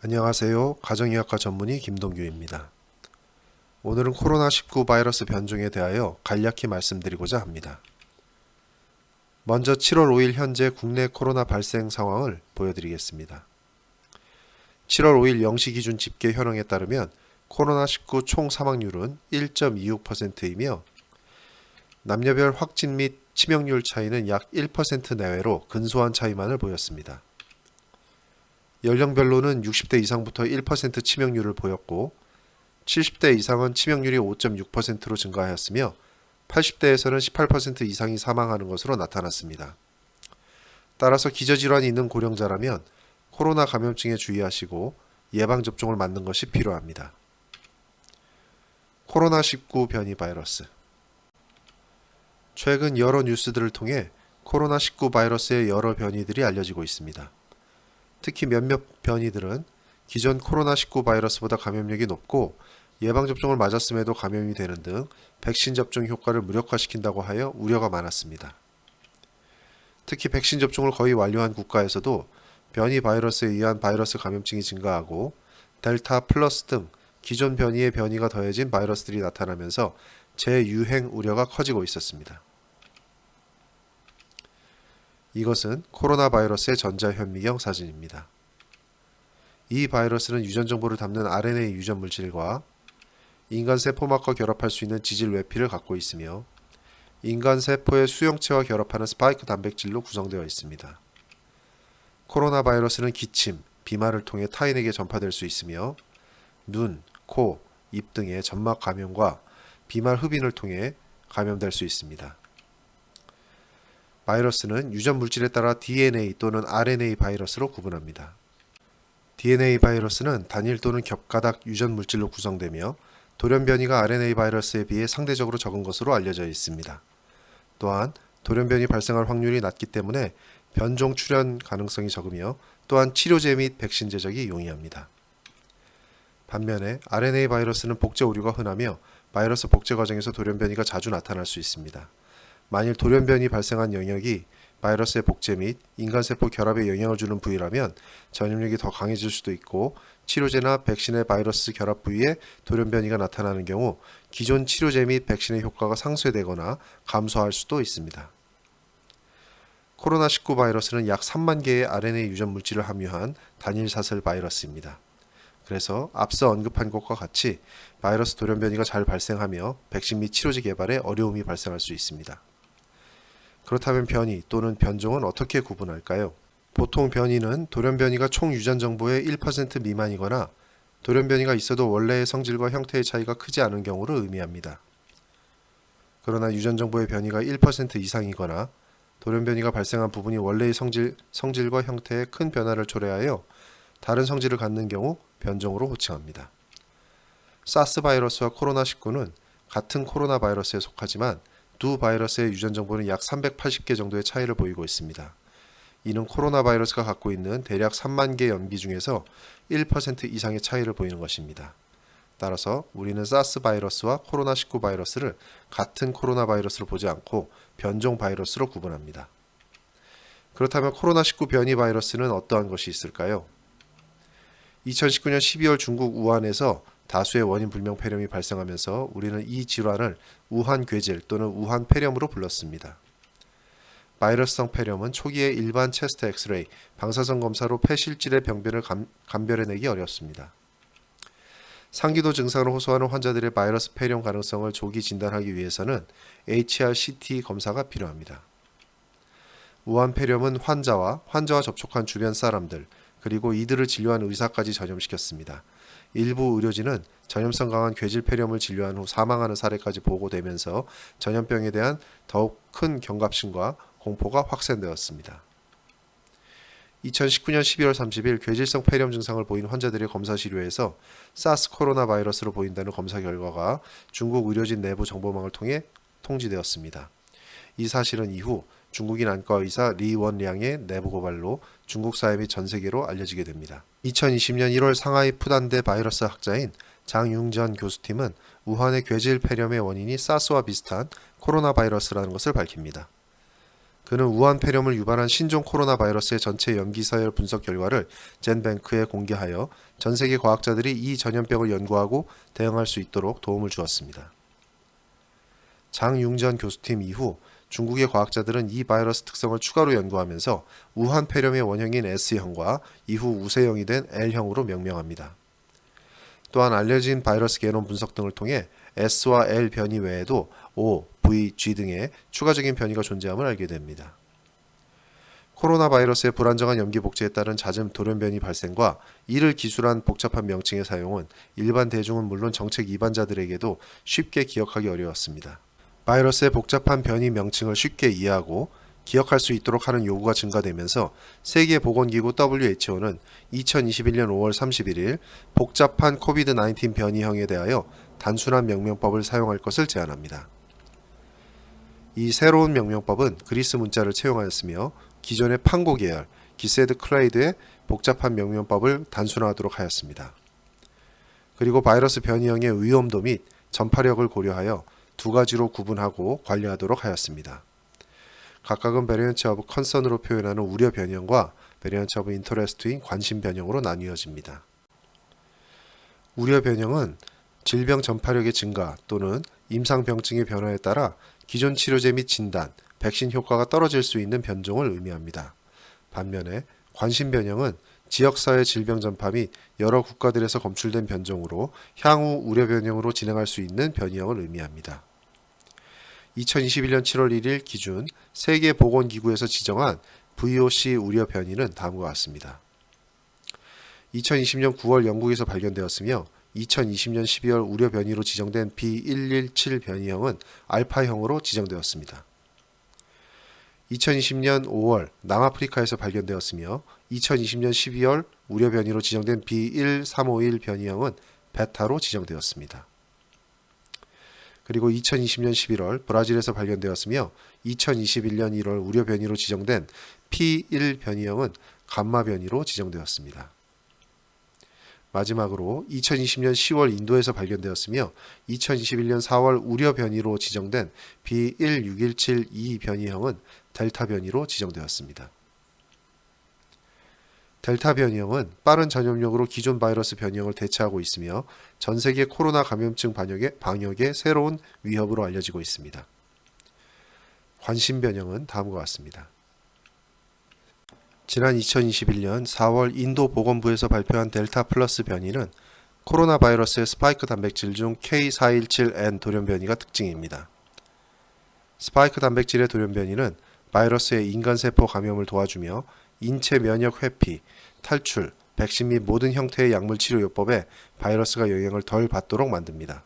안녕하세요. 가정의학과 전문의 김동규입니다. 오늘은 코로나19 바이러스 변종에 대하여 간략히 말씀드리고자 합니다. 먼저 7월 5일 현재 국내 코로나 발생 상황을 보여드리겠습니다. 7월 5일 0시 기준 집계 현황에 따르면 코로나19 총 사망률은 1.26%이며 남녀별 확진 및 치명률 차이는 약 1% 내외로 근소한 차이만을 보였습니다. 연령별로는 60대 이상부터 1% 치명률을 보였고 70대 이상은 치명률이 5.6%로 증가하였으며 80대에서는 18% 이상이 사망하는 것으로 나타났습니다. 따라서 기저질환이 있는 고령자라면 코로나 감염증에 주의하시고 예방접종을 맞는 것이 필요합니다. 코로나19 변이 바이러스. 최근 여러 뉴스들을 통해 코로나19 바이러스의 여러 변이들이 알려지고 있습니다. 특히 몇몇 변이들은 기존 코로나19 바이러스보다 감염력이 높고 예방접종을 맞았음에도 감염이 되는 등 백신 접종 효과를 무력화시킨다고 하여 우려가 많았습니다. 특히 백신 접종을 거의 완료한 국가에서도 변이 바이러스에 의한 바이러스 감염증이 증가하고 델타 플러스 등 기존 변이의 변이가 더해진 바이러스들이 나타나면서 재유행 우려가 커지고 있었습니다. 이것은 코로나 바이러스의 전자현미경 사진입니다. 이 바이러스는 유전 정보를 담는 RNA 유전 물질과 인간 세포막과 결합할 수 있는 지질 외피를 갖고 있으며 인간 세포의 수용체와 결합하는 스파이크 단백질로 구성되어 있습니다. 코로나 바이러스는 기침, 비말을 통해 타인에게 전파될 수 있으며 눈, 코, 입 등의 점막 감염과 비말 흡인을 통해 감염될 수 있습니다. 바이러스는 유전 물질에 따라 DNA 또는 RNA 바이러스로 구분합니다. DNA 바이러스는 단일 또는 겹가닥 유전 물질로 구성되며 돌연 변이가 RNA 바이러스에 비해 상대적으로 적은 것으로 알려져 있습니다. 또한 돌연 변이 발생할 확률이 낮기 때문에 변종 출현 가능성이 적으며 또한 치료제 및 백신 제작이 용이합니다. 반면에 RNA 바이러스는 복제 오류가 흔하며 바이러스 복제 과정에서 돌연 변이가 자주 나타날 수 있습니다. 만일 돌연 변이 발생한 영역이 바이러스의 복제 및 인간세포 결합에 영향을 주는 부위라면 전염력이 더 강해질 수도 있고 치료제나 백신의 바이러스 결합 부위에 돌연 변이가 나타나는 경우 기존 치료제 및 백신의 효과가 상쇄되거나 감소할 수도 있습니다. 코로나19 바이러스는 약 3만 개의 RNA 유전 물질을 함유한 단일 사슬 바이러스입니다. 그래서 앞서 언급한 것과 같이 바이러스 돌연 변이가 잘 발생하며 백신 및 치료제 개발에 어려움이 발생할 수 있습니다. 그렇다면 변이 또는 변종은 어떻게 구분할까요? 보통 변이는 돌연 변이가 총 유전 정보의 1% 미만이거나 돌연 변이가 있어도 원래의 성질과 형태의 차이가 크지 않은 경우를 의미합니다. 그러나 유전 정보의 변이가 1% 이상이거나 돌연 변이가 발생한 부분이 원래의 성질과 형태에 큰 변화를 초래하여 다른 성질을 갖는 경우 변종으로 호칭합니다. 사스 바이러스와 코로나19는 같은 코로나 바이러스에 속하지만 두 바이러스의 유전 정보는 약 380개 정도의 차이를 보이고 있습니다. 이는 코로나 바이러스가 갖고 있는 대략 3만 개 염기 중에서 1% 이상의 차이를 보이는 것입니다. 따라서 우리는 사스 바이러스와 코로나19 바이러스를 같은 코로나 바이러스로 보지 않고 변종 바이러스로 구분합니다. 그렇다면 코로나19 변이 바이러스는 어떠한 것이 있을까요? 2019년 12월 중국 우한에서 다수의 원인 불명 폐렴이 발생하면서 우리는 이 질환을 우한 궤질 또는 우한 폐렴으로 불렀습니다. 바이러스성 폐렴은 초기에 일반 체스트 엑스레이, 방사선 검사로 폐실질의 병변을 감별해내기 어렵습니다. 상기도 증상을 호소하는 환자들의 바이러스 폐렴 가능성을 조기 진단하기 위해서는 HRCT 검사가 필요합니다. 우한 폐렴은 환자와 접촉한 주변 사람들, 그리고 이들을 진료한 의사까지 전염시켰습니다. 일부 의료진은 전염성 강한 궤질 폐렴을 진료한 후 사망하는 사례까지 보고되면서 전염병에 대한 더욱 큰 경각심과 공포가 확산되었습니다. 2019년 12월 30일 궤질성 폐렴 증상을 보인 환자들의 검사 시료에서 사스 코로나 바이러스로 보인다는 검사 결과가 중국 의료진 내부 정보망을 통해 통지되었습니다. 이 사실은 이후 중국인 안과 의사 리 원량의 내부 고발로 중국 사회 및 전 세계로 알려지게 됩니다. 2020년 1월 상하이 푸단대 바이러스 학자인 장융전 교수팀은 우한의 괴질 폐렴의 원인이 사스와 비슷한 코로나 바이러스라는 것을 밝힙니다. 그는 우한 폐렴을 유발한 신종 코로나 바이러스의 전체 염기 서열 분석 결과를 젠뱅크에 공개하여 전 세계 과학자들이 이 전염병을 연구하고 대응할 수 있도록 도움을 주었습니다. 장융전 교수팀 이후 중국의 과학자들은 이 바이러스 특성을 추가로 연구하면서 우한 폐렴의 원형인 S형과 이후 우세형이 된 L형으로 명명합니다. 또한 알려진 바이러스 게놈 분석 등을 통해 S와 L 변이 외에도 O, V, G 등의 추가적인 변이가 존재함을 알게 됩니다. 코로나 바이러스의 불안정한 염기 복제에 따른 잦은 돌연변이 발생과 이를 기술한 복잡한 명칭의 사용은 일반 대중은 물론 정책 이반자들에게도 쉽게 기억하기 어려웠습니다. 바이러스의 복잡한 변이 명칭을 쉽게 이해하고 기억할 수 있도록 하는 요구가 증가되면서 세계보건기구 WHO는 2021년 5월 31일 복잡한 코비드-19 변이형에 대하여 단순한 명명법을 사용할 것을 제안합니다. 이 새로운 명명법은 그리스 문자를 채용하였으며 기존의 판고 계열 기세드 클레이드의 복잡한 명명법을 단순화하도록 하였습니다. 그리고 바이러스 변이형의 위험도 및 전파력을 고려하여 두 가지로 구분하고 관리하도록 하였습니다. 각각은 베리언트 오브 컨선으로 표현하는 우려 변형과 베리언트 오브 인터레스트인 관심 변형으로 나뉘어집니다. 우려 변형은 질병 전파력의 증가 또는 임상병증의 변화에 따라 기존 치료제 및 진단, 백신 효과가 떨어질 수 있는 변종을 의미합니다. 반면에 관심 변형은 지역사회 질병 전파 및 여러 국가들에서 검출된 변종으로 향후 우려 변형으로 진행할 수 있는 변이형을 의미합니다. 2021년 7월 1일 기준 세계보건기구에서 지정한 VOC 우려 변이는 다음과 같습니다. 2020년 9월 영국에서 발견되었으며 2020년 12월 우려 변이로 지정된 B117 변이형은 알파형으로 지정되었습니다. 2020년 5월 남아프리카에서 발견되었으며 2020년 12월 우려 변이로 지정된 B1351 변이형은 베타로 지정되었습니다. 그리고 2020년 11월 브라질에서 발견되었으며 2021년 1월 우려 변이로 지정된 P1 변이형은 감마 변이로 지정되었습니다. 마지막으로 2020년 10월 인도에서 발견되었으며 2021년 4월 우려 변이로 지정된 B16172 변이형은 델타 변이로 지정되었습니다. 델타 변이형은 빠른 전염력으로 기존 바이러스 변이형을 대체하고 있으며 전 세계 코로나 감염증 방역의 새로운 위협으로 알려지고 있습니다. 관심 변형은 다음과 같습니다. 지난 2021년 4월 인도 보건부에서 발표한 델타 플러스 변이는 코로나 바이러스의 스파이크 단백질 중 K417N 돌연변이가 특징입니다. 스파이크 단백질의 돌연변이는 바이러스의 인간세포 감염을 도와주며 인체 면역 회피, 탈출, 백신 및 모든 형태의 약물 치료요법에 바이러스가 영향을 덜 받도록 만듭니다.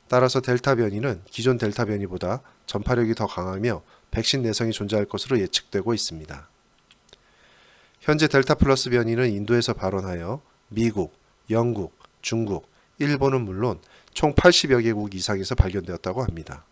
따라서 델타 변이는 기존 델타 변이보다 전파력이 더 강하며 백신 내성이 존재할 것으로 예측되고 있습니다. 현재 델타 플러스 변이는 인도에서 발원하여 미국, 영국, 중국, 일본은 물론 총 80여 개국 이상에서 발견되었다고 합니다.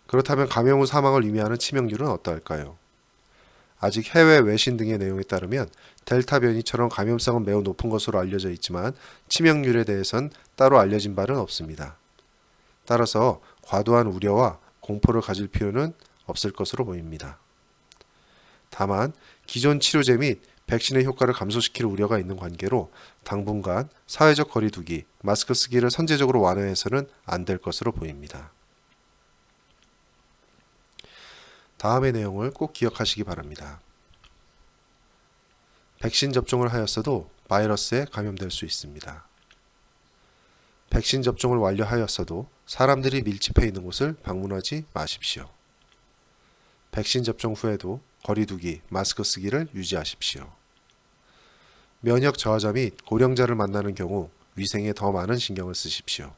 그렇다면 감염 후 사망을 의미하는 치명률은 어떠할까요? 아직 해외 외신 등의 내용에 따르면 델타 변이처럼 감염성은 매우 높은 것으로 알려져 있지만 치명률에 대해선 따로 알려진 바는 없습니다. 따라서 과도한 우려와 공포를 가질 필요는 없을 것으로 보입니다. 다만 기존 치료제 및 백신의 효과를 감소시킬 우려가 있는 관계로 당분간 사회적 거리 두기, 마스크 쓰기를 선제적으로 완화해서는 안 될 것으로 보입니다. 다음의 내용을 꼭 기억하시기 바랍니다. 백신 접종을 하였어도 바이러스에 감염될 수 있습니다. 백신 접종을 완료하였어도 사람들이 밀집해 있는 곳을 방문하지 마십시오. 백신 접종 후에도 거리 두기, 마스크 쓰기를 유지하십시오. 면역 저하자 및 고령자를 만나는 경우 위생에 더 많은 신경을 쓰십시오.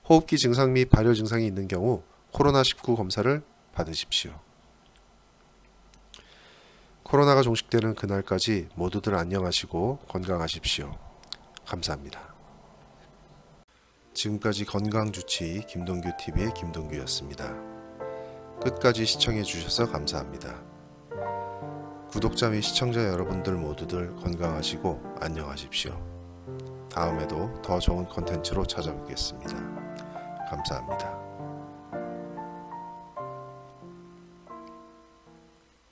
호흡기 증상 및 발열 증상이 있는 경우 코로나19 검사를 받으십시오. 코로나가 종식되는 그날까지 모두들 안녕하시고 건강하십시오. 감사합니다. 지금까지 건강주치 김동규TV의 김동규였습니다. 끝까지 시청해 주셔서 감사합니다. 구독자 및 시청자 여러분들 모두들 건강하시고 안녕하십시오. 다음에도 더 좋은 컨텐츠로 찾아뵙겠습니다. 감사합니다.